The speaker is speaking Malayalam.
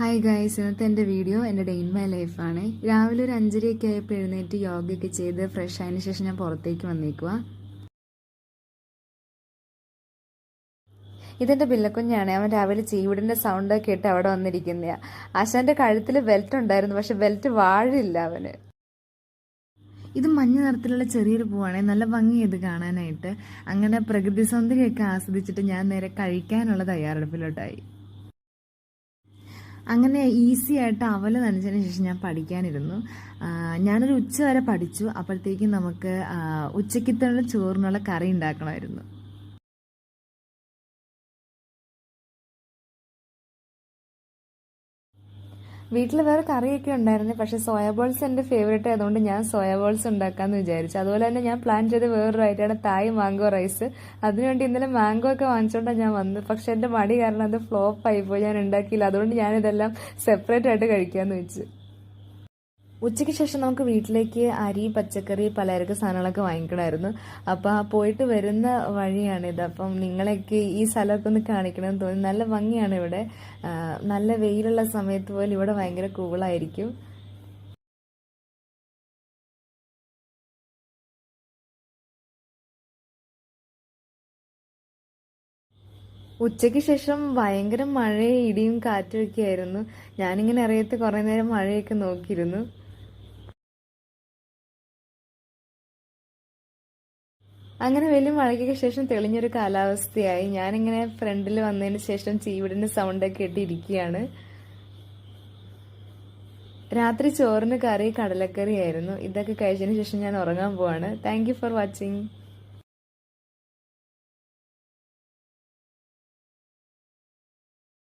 ഹായ് ഗൈസ്, ഇന്നത്തെ എൻ്റെ വീഡിയോ എൻ്റെ ഡേ ഇൻ മൈ ലൈഫാണ്. രാവിലെ ഒരു 5:30 ആയപ്പോൾ എഴുന്നേറ്റ് യോഗയൊക്കെ ചെയ്ത് ഫ്രഷ് ആയതിനു ശേഷം ഞാൻ പുറത്തേക്ക് വന്നേക്കുക. ഇതെൻ്റെ ബില്ലക്കുഞ്ഞാണ്. അവൻ രാവിലെ ചീവിടിൻ്റെ സൗണ്ടൊക്കെ കേട്ട് അവിടെ വന്നിരിക്കുന്നതാണ്. ആശാൻ്റെ കഴുത്തിൽ ബെൽറ്റ് ഉണ്ടായിരുന്നു, പക്ഷെ ബെൽറ്റ് വാഴില്ല അവന്. ഇത് മഞ്ഞ നിറത്തിലുള്ള ചെറിയൊരു പൂവാണ്, നല്ല ഭംഗിയത് കാണാനായിട്ട്. അങ്ങനെ പ്രകൃതി സൗന്ദര്യമൊക്കെ ആസ്വദിച്ചിട്ട് ഞാൻ നേരെ കഴിക്കാനുള്ള തയ്യാറെടുപ്പിലോട്ടായി. അങ്ങനെ ഈസി ആയിട്ട് അവൽ നനച്ചതിന് ശേഷം ഞാൻ പഠിക്കാനിരുന്നു. ഞാനൊരു ഉച്ച വരെ പഠിച്ചു. അപ്പോഴത്തേക്കും നമുക്ക് ഉച്ചക്കത്തുള്ള ചോറിനുള്ള കറി ഉണ്ടാക്കണമായിരുന്നു. വീട്ടിൽ വേറെ കറിയൊക്കെ ഉണ്ടായിരുന്നു, പക്ഷെ സോയാബോൾസ് എൻ്റെ ഫേവറേറ്റ് ആയതുകൊണ്ട് ഞാൻ സോയാബോൾസ് ഉണ്ടാക്കാമെന്ന് വിചാരിച്ചു. അതുപോലെ തന്നെ ഞാൻ പ്ലാൻ ചെയ്ത വേറൊരു ഐറ്റമാണ് തായ് മാംഗോ റൈസ്. അതിനുവേണ്ടി ഇന്നലെ മാംഗോ ഒക്കെ വാങ്ങിച്ചുകൊണ്ടാണ് ഞാൻ വന്നത്. പക്ഷെ എൻ്റെ മടി കാരണം അത് ഫ്ലോപ്പ് ആയിപ്പോയി, ഞാൻ ഉണ്ടാക്കിയില്ല. അതുകൊണ്ട് ഞാനിതെല്ലാം സെപ്പറേറ്റ് ആയിട്ട് കഴിക്കാമെന്ന് വെച്ചു. ഉച്ചയ്ക്ക് ശേഷം നമുക്ക് വീട്ടിലേക്ക് അരി, പച്ചക്കറി, പലചരക്ക് സാധനങ്ങളൊക്കെ വാങ്ങിക്കണമായിരുന്നു. അപ്പോൾ പോയിട്ട് വരുന്ന വഴിയാണിത്. അപ്പം നിങ്ങളെയൊക്കെ ഈ സ്ഥലമൊക്കെ ഒന്ന് കാണിക്കണമെന്ന് തോന്നി. നല്ല ഭംഗിയാണ് ഇവിടെ. നല്ല വെയിലുള്ള സമയത്ത് പോലും ഇവിടെ ഭയങ്കര കൂളായിരിക്കും. ഉച്ചയ്ക്ക് ശേഷം ഭയങ്കര മഴയും ഇടിയും കാറ്റും ഒക്കെ ആയിരുന്നു. ഞാനിങ്ങനെ അറിയത്ത് കുറേ നേരം മഴയൊക്കെ നോക്കിയിരുന്നു. അങ്ങനെ വലിയ മഴയ്ക്കൊക്കെ ശേഷം തെളിഞ്ഞൊരു കാലാവസ്ഥയായി. ഞാനിങ്ങനെ ഫ്രണ്ടിൽ വന്നതിന് ശേഷം ചീവിടിന്റെ സൗണ്ടൊക്കെ കേട്ടിരിക്കുകയാണ്. രാത്രി ചോറിന് കറി കടലക്കറി ആയിരുന്നു. ഇതൊക്കെ കഴിച്ചതിന് ശേഷം ഞാൻ ഉറങ്ങാൻ പോവാണ്. Thank you for watching.